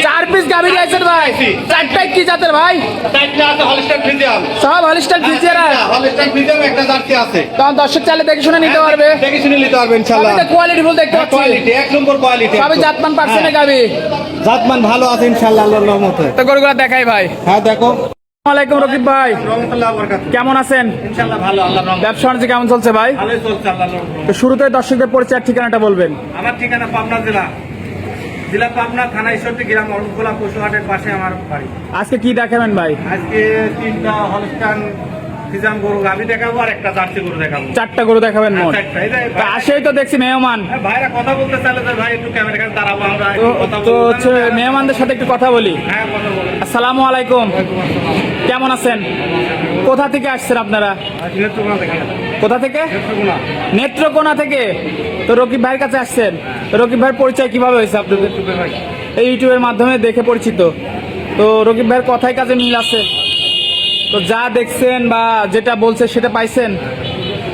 চার পিস গাভী নিয়েছেন ভাই, চারটায় কি জাতের ভাই? সব হলিস্টাইন ফ্রিজিয়ান, একটা জার্সি আছে। তখন দর্শক চাইলে দেখে শুনে নিতে পারবে, দেখে শুনে নিতে পারবে ইনশাআল্লাহ। কোয়ালিটি ফুল দেখতে পাচ্ছি, কোয়ালিটি এক নম্বর কোয়ালিটি, সবই জাতমান পার্সেন্টের গাভী, জাতমান ভালো আছে ইনশাআল্লাহ আল্লাহর রহমতে। তো গরুগুলো দেখাই ভাই। হ্যাঁ দেখো। আসসালামু আলাইকুম রকিব ভাই, কেমন আছেন? ইনশাআল্লাহ ভালো, আল্লাহর রহমতে ব্যবসা বাণিজ্য কেমন চলছে ভাই? ভালোই চলছে আল্লাহর রহমতে। তো শুরুতে দর্শকদের পরিচয় ঠিকানাটা বলবেন। আমার ঠিকানা পাবনা জেলা পাবনা থানা ঈশ্বরদী গ্রাম অরুণখোলা পশুহাটের পাশে আমার বাড়ি। আজকে কি দেখাবেন ভাই? আজকে 3টা হলস্টাইন ফ্রিজিয়ান গরু গাভী দেখাবো আর একটা জার্সি গরু দেখাবো। 4টা গরু দেখাবেন মোট। আসেই তো দেখছি মেহমান, ভাইরা কথা বলতে চাইলে তো ভাই একটু ক্যামেরা কাছে দাঁড়াবো, আমরা একটু কথা তো বলবো। হচ্ছে মেহমানদের সাথে একটু কথা বলি। হ্যাঁ কথা বলবো। আসসালামু আলাইকুম, কেমন আছেন? কোথা থেকে আসছেন আপনারা? নেত্রকোনা থেকে। কোথা থেকে? নেত্রকোনা। নেত্রকোনা থেকে। তো রকিব ভাইয়ের কাছে আসছেন, তো রকিব ভাইয়ের পরিচয় কিভাবে হয়েছে আপনাদের? ভাই এই ইউটিউবের মাধ্যমে দেখে পরিচিত। তো রকিব ভাইয়ের কথায় কাজে মিল আছে, তো যা দেখছেন বা যেটা বলছে সেটা পাইছেন?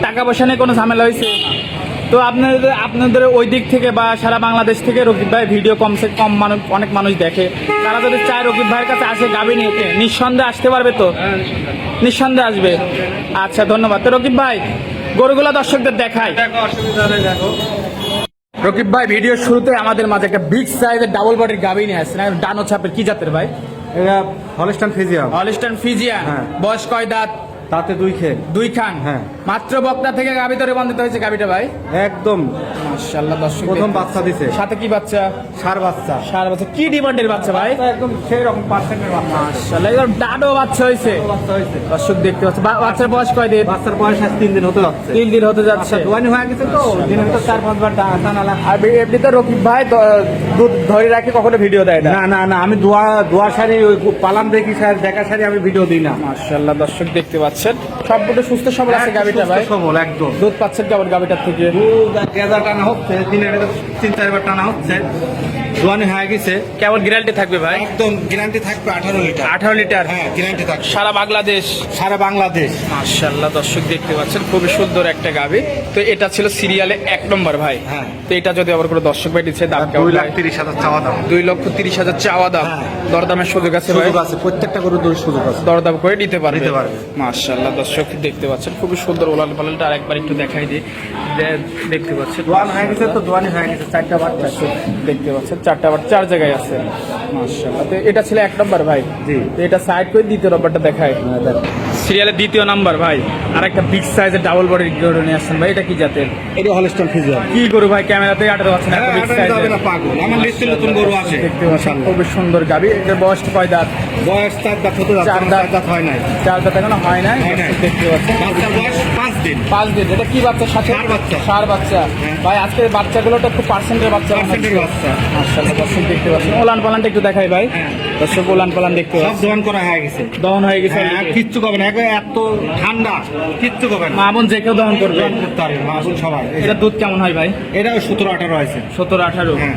টাকা পয়সা নিয়ে কোনো ঝামেলা হয়েছে? তো আপনাদের ওই দিক থেকে বা সারা বাংলাদেশ থেকে রকিব ভাই ভিডিও কমসে কম অনেক মানুষ দেখে, তারা যদি চায় রকিব ভাইয়ের কাছে আসে গাভী নিয়ে, নিঃসন্দেহে আসতে পারবে তো? নিঃসন্দেহে আসবে। আচ্ছা ধন্যবাদ। তো রকিব ভাই গরুগুলা দর্শকদের দেখায়। দেখো, অসুবিধা নেই, দেখো। রকিব ভাই ভিডিওর শুরুতে আমাদের মাঝে একটা বিগ সাইজের ডাবল বডির গাভী নিয়ে আসছেন, ডানো ছাপের, কি জাতের ভাই? এটা হলস্টাইন ফ্রিজিয়ান, হলিস্টাইন ফ্রিজিয়ান। হ্যাঁ। বয়স কয় দাঁত? তাতে দুই খেল। দুই খান। হ্যাঁ। মাত্র বকনা থেকে গাভী ধরে বন্ধিত হয়েছে গাভীটা ভাই। একদম মাশাআল্লাহ দর্শক প্রথম দেখতে বাচ্চা দিছে, পাচ্ছেন। সাথে কি বাচ্চা? সার বাচ্চা। সার বাচ্চা, কি ডিমান্ডের বাচ্চা ভাই? একদম সেই রকম পার্সেন্টের বাচ্চা। মাশাআল্লাহ একদম ডাডো বাচ্চা হয়েছে। বাচ্চা হয়েছে। দর্শক দেখতে পাচ্ছেন। বাচ্চার বয়স কয় দিন? বাচ্চার বয়স আজ 3 দিন হতে যাচ্ছে। 3 দিন হতে যাচ্ছে। দোয়ানি হয়ে গেছে তো, দিনের ভিতর 4-5 বার টানা লাগছে। আর এমনিতে রকিব ভাই দুধ ধরে রাখে, কখনো ভিডিও দেয় না। না না না, আমি দোয়া শাড়ি ওই পালান দেখি স্যার, দেখা শাড়ি আমি ভিডিও দিই না। মাশাআল্লাহ দর্শক দেখতে পাচ্ছেন, সম্পূর্ণ সুস্থ সবল আছে গাভীটা ভাই। সবল একদম। দুধ পাচ্ছেন কেমন গাভীটার থেকে? দুধ গেজা টানা হচ্ছে, দিনের ভিতর 3-4 বার টানা হচ্ছে, দোয়ানি হয়ে গেছে। কেমন গ্যারান্টি থাকবে ভাই? একদম গ্যারান্টি থাকবে 18 লিটার। 18 লিটার। হ্যাঁ গ্যারান্টি থাকবে সারা বাংলাদেশ। সারা বাংলাদেশ। মাশাআল্লাহ দর্শক দেখতে পাচ্ছেন, খুবই সুন্দর একটা গাভী। তো এটা ছিল সিরিয়ালে 1 নম্বর ভাই। হ্যাঁ। তো এটা যদি আবার কোনো দর্শক ভাই দিচ্ছে, দাম কেমন? 2,30,000 চাওয়া দাম। 2,30,000 চাওয়া দাম। হ্যাঁ। দরদামের সুযোগ আছে ভাই? সুযোগ আছে, প্রত্যেকটা গরুর দৌড় সুযোগ আছে। দরদাম করে নিতে পারবে। নিতে পারবে। মাশাআল্লাহ দর্শক দেখতে পাচ্ছেন, খুবই সুন্দর ওলান পালানটা আরেকবার একটু দেখাই দিই। দেখতে পাচ্ছেন দোয়ান হয়ে গেছে তো, দোয়ানি হয়ে গেছে 4টা বাচ্চা। দেখতে পাচ্ছেন 4টা আবার 4 জায়গায় আছে। মাশাআল্লাহ। তো এটা ছিল 1 নম্বর ভাই। জি। তো এটা সাইড করে দ্বিতীয় নম্বরটা দেখায়। সিরিয়ালের 2য় নাম্বার ভাই, আর একটা বিগ সাইজের ডাবল বডির গরু নিয়ে আসছেন ভাই, এটা কি জাতের? এটা হলস্টাইন ফ্রিজিয়ান। কি গরু ভাই, ক্যামেরাতে আটাতে পাচ্ছেন এত বিগ যাবে সাইজের। না পাগল, আমার লিস্টে নতুন গরু আছে। দেখতে পাচ্ছেন খুবই সুন্দর গাভী। এটার বয়সটা কয় দাঁত? বয়স 4 দাঁত হতে যাচ্ছে, 4 4 দাঁত হয় নাই। 4 দাঁত এখনো হয় নাই। হয় নাই। দেখতে পাচ্ছেন বাচ্চার বয়স 5 দিন। 5 দিন। এটা কি বাচ্চা? ষাঁড় বাচ্চা। ষাঁড় বাচ্চা। ভাই আজকের বাচ্চাগুলো তো খুব পার্সেন্টের বাচ্চা। পার্সেন্টের বাচ্চা। মাশাআল্লাহ দর্শক দেখতে পাচ্ছেন। ওলান পালানটা একটু দেখাই ভাই। দর্শক ওলান পালান দেখতে সব পাচ্ছেন, দোয়ান করা হয়ে গেছে। দহন হয়ে গেছে। হ্যাঁ, কিচ্ছু করবে না, এত ঠান্ডা কিচ্ছু করবে না। মা বোন যে কেউ দহন করবে। দোয়ান করতে পারবে মা বোন সবাই। এটা দুধ কেমন হয় ভাই? এটা 17-18 আছে। 17-18। হ্যাঁ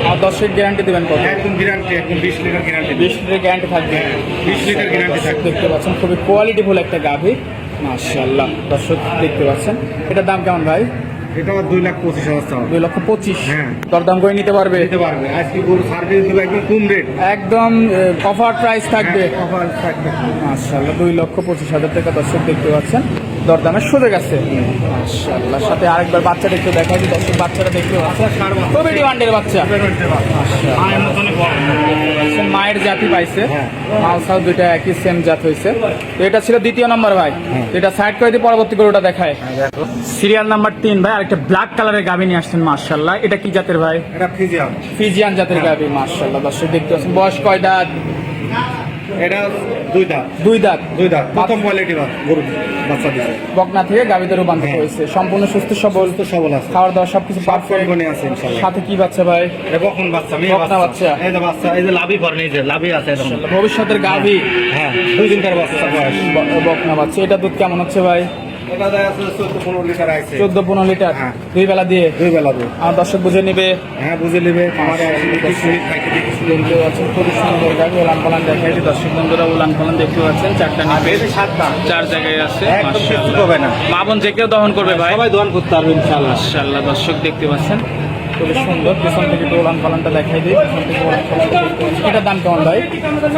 আর 10 গ্যারান্টি দেবেন কত? একদম গ্যারান্টি, একদম 20 লিটার গ্যারান্টি। 20 লিটার গ্যারান্টি থাকবে। 20 লিটার গ্যারান্টি থাকবে। দেখতে পাচ্ছেন খুবই কোয়ালিটিফুল একটা গাভী। মাশাআল্লাহ দর্শক দেখতে পাচ্ছেন। এটার দাম কেমন ভাই? এটা 2,25,000 চাওয়া। 2,25,000। হ্যাঁ। দরদাম করে নিতে পারবে? দিতে পারবে। আজকে গরু সার্ভিস দিবে একদম কম রেট। একদম অফার প্রাইস থাকবে। অফার থাকবে। মাশাআল্লাহ 2,25,000 টাকা দর্শক দেখতে পাচ্ছেন, দরদামের সুযোগ আছে। মাশাআল্লাহ। সাথে আরেকবার বাচ্চাটা একটু দেখাই দিই দর্শক, বাচ্চাটা দেখতে পাচ্ছেন খুবই ডিমান্ডের বাচ্চা। মায়ের মতনই বড়। মায়ের জাতি পাইছে। হ্যাঁ। মালসাও দুইটা একই সেম জাত হয়েছে। তো এটা ছিল 2য় নম্বর ভাই। এটা সাইড করে দিয়ে পরবর্তী গরুটা দেখায়। দেখো, সিরিয়াল নাম্বার 3 ভাই, আরেকটা ব্ল্যাক কালারের গাভী নিয়ে আসছেন। মাশাআল্লাহ। এটা কি জাতের ভাই? এটা ফ্রিজিয়ান। ফিজিয়ান জাতের গাভী। মাশাআল্লাহ দর্শক দেখতে পাচ্ছেন। বয়স কয় দাঁত? এটা 2 দাঁত। 2 দাঁত। 2 দাঁত। প্রথম কোয়ালিটি গরু বাচ্চা দিছে। বকনা থেকে গাভীতে রূপান্তরিত হয়েছে, সম্পূর্ণ সুস্থ সবল। তো সবল আছে। খাওয়ার দাওয়া সবকিছু পারফেক্ট। কোন আছে ইনশাআল্লাহ। সাথে কি বাচ্চা ভাই? এটা কখন বাচ্চা? মেয়ে বকনা বাচ্চা। এই যে বাচ্চা, এই যে লাভি করে এই যে লাভি আছে এরকম। ভবিষ্যতের গাভী। হ্যাঁ 2 দিনকার বাচ্চা বয়স। বকনা বাচ্চা। এটা দুধ কেমন হচ্ছে ভাই? এটা দেখা যাচ্ছে 14-15 লিটার আছে। 14-15 লিটার। হ্যাঁ। 2 বেলা দিয়ে। 2 বেলা দিয়ে। আর দর্শক বুঝে নিবে। হ্যাঁ বুঝে নেবে। আমাদের আসলে কিছু খাইতে দিচ্ছি। দেখতে পাচ্ছেন খুবই সুন্দর গাভী। উলান পালান দেখাই দিই দর্শক বন্ধুরা, উলান পালান দেখতে পাচ্ছেন। 4টা নিবে, 4 জায়গায় আছে। একদম কিছু মাশাআল্লাহ। হবে না। মা বোন যে কেউ দহন করবে ভাই। সবাই দোয়ান করতে পারবে ইনশাআল্লাহ। মাশাআল্লাহ দর্শক দেখতে পাচ্ছেন খুবই সুন্দর, পেছন থেকে একটু উলান পালানটা দেখাই দিই। পেছন থেকে উলান পালানটা দেখতে পাচ্ছি। এটার দাম কেমন ভাই?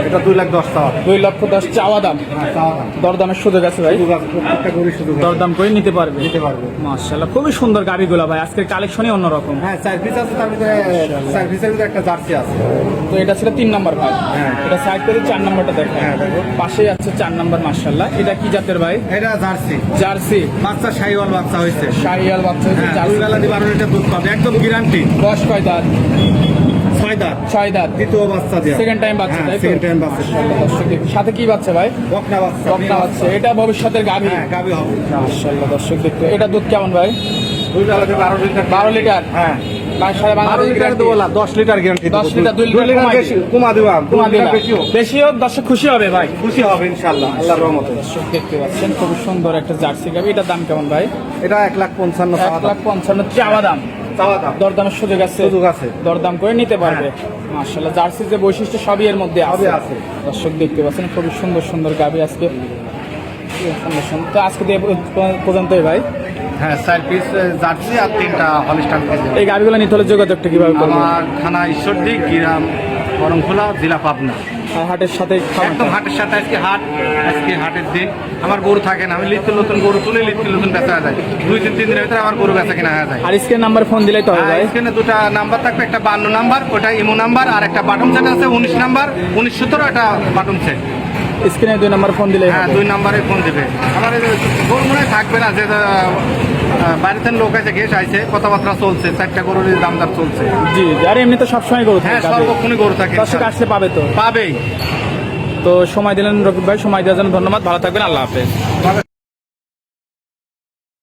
এটা 2,10,000 টাকা। 2,10,000 চাওয়া দাম, চাওয়া দাম। দরদামের সুযোগ আছে ভাই, সুযোগ আছে, প্রত্যেকটা গরু সুযোগ আছে। দরদাম করে নিতে পারবে। নিতে পারবে। মাশাআল্লাহ খুবই সুন্দর গাবিগুলা ভাই, আজকের কালেকশনই অন্যরকম। হ্যাঁ, 4 পিস আছে, তার ভিতরে 4 পিসের ভিতরে একটা জার্সি আছে। তো এটা ছিল 3 নাম্বার ভাই, হ্যাঁ। এটা সাইড করে 4 নাম্বারটা দেখেন। হ্যাঁ, দেখো। পাশেই আছে 4 নাম্বার। মাশাআল্লাহ এটা কি জাতের ভাই? এটা জার্সি জার্সি, বাচ্চা, শাহিওয়াল বাচ্চা হয়েছে। শাহিয়াল বাচ্চা হয়েছে, হ্যাঁ, জার্সি। 2 বেলা দিয়ে 12 লিটার দুধ পাবে, একদম গ্যারান্টি। বয়স কয় দাঁত? 6 দাঁত, 6 দাঁত, দ্বিতীয় বাচ্চা দেয়া। সেকেন্ড টাইম বাচ্চা হ্যাঁ, তাই তো? second time বাচ্চা। মাশাআল্লাহ, দর্শক দেখুন। সাথে কি বাচ্চা ভাই? বকনা বাচ্চা। বকনা বাচ্চা, এটা ভবিষ্যতের গাভী। হ্যাঁ, গাবি হবে। মাশাআল্লাহ দর্শক দেখতে, এটা দুধ কেমন ভাই? 2 বেলা দিয়ে 12 লিটার। 12 লিটার। হ্যাঁ, সারা 12 বাংলাদেশ লিটার দেবো না, 10 লিটার গ্যারান্টি। 10 লিটার, 2 লিটার কমাই বেশি কমা দিবা, 2 লিটার বেশি হোক। বেশি হোক, দর্শক খুশি হবে ভাই। খুশি হবে ইনশাআল্লাহ, আল্লাহর রহমতে। দর্শক দেখতে পাচ্ছেন খুব সুন্দর একটা জার্সি গাভী। এটার দাম কেমন ভাই? এটা 1,55,000 চাওয়া দাম। 1,55,000 চাওয়া দাম, চাওয়া দাম। দরদামের সুযোগ আছে? সুযোগ আছে। দরদাম করে নিতে পারবে। মাশাআল্লাহ জার্সির যে বৈশিষ্ট্য সবই এর মধ্যে সবই আছে। আছে। দর্শক দেখতে পাচ্ছেন খুবই সুন্দর সুন্দর গাভী আজকে। সুন্দর সুন্দর। তো আজকে দিয়ে পর্যন্তই ভাই। হ্যাঁ, 4 পিস জার্সি আর 3টা হলিস্টাইন পিস। এই গাভীগুলো নিতে হলে যোগাযোগটা কিভাবে করবো? আমার থানা ঈশ্বরদী, গ্রাম করমখোলা, জেলা পাবনা। আর হাটের সাথে একদম হাটের সাথে আজকে হাট, আজকে হাটের দিন। আমার গরু থাকে না, আমি নিত্য নতুন গরু তুলে নিত্য নতুন বেচা যায়। 2-3 দিনের ভিতরে আমার গরু বেচা কিনা হয়ে যায়। আর স্ক্রিন নাম্বার ফোন দিলেই তো হবে ভাই। এখানে 2টা নাম্বার থাকবে, একটা 52 নাম্বার, ওটা ইমো নাম্বার, আর একটা বাটন সেট আছে 19 নাম্বার, 1917 এটা বাটন সেট। স্ক্রিনে 2 নাম্বার ফোন দিলেই হ্যাঁ, হবে। 2 নাম্বারে ফোন দেবে। আমার এই গরু মনে হয় থাকবে না, যে বাড়িতে লোক আছে, গেস্ট আইছে, কথাবার্তা চলছে, 4টা গরুর দাম দর চলছে। জি জি। আর এমনি তো সবসময় গরু থাকে হ্যাঁ, গাভী। সর্বক্ষণই গরু থাকে। দর্শক আসলে পাবে তো। পাবেই। তো সময় দিলেন রকিব ভাই, সময় দেওয়ার জন্য ধন্যবাদ। ভালো থাকবেন, আল্লাহ হাফেজ।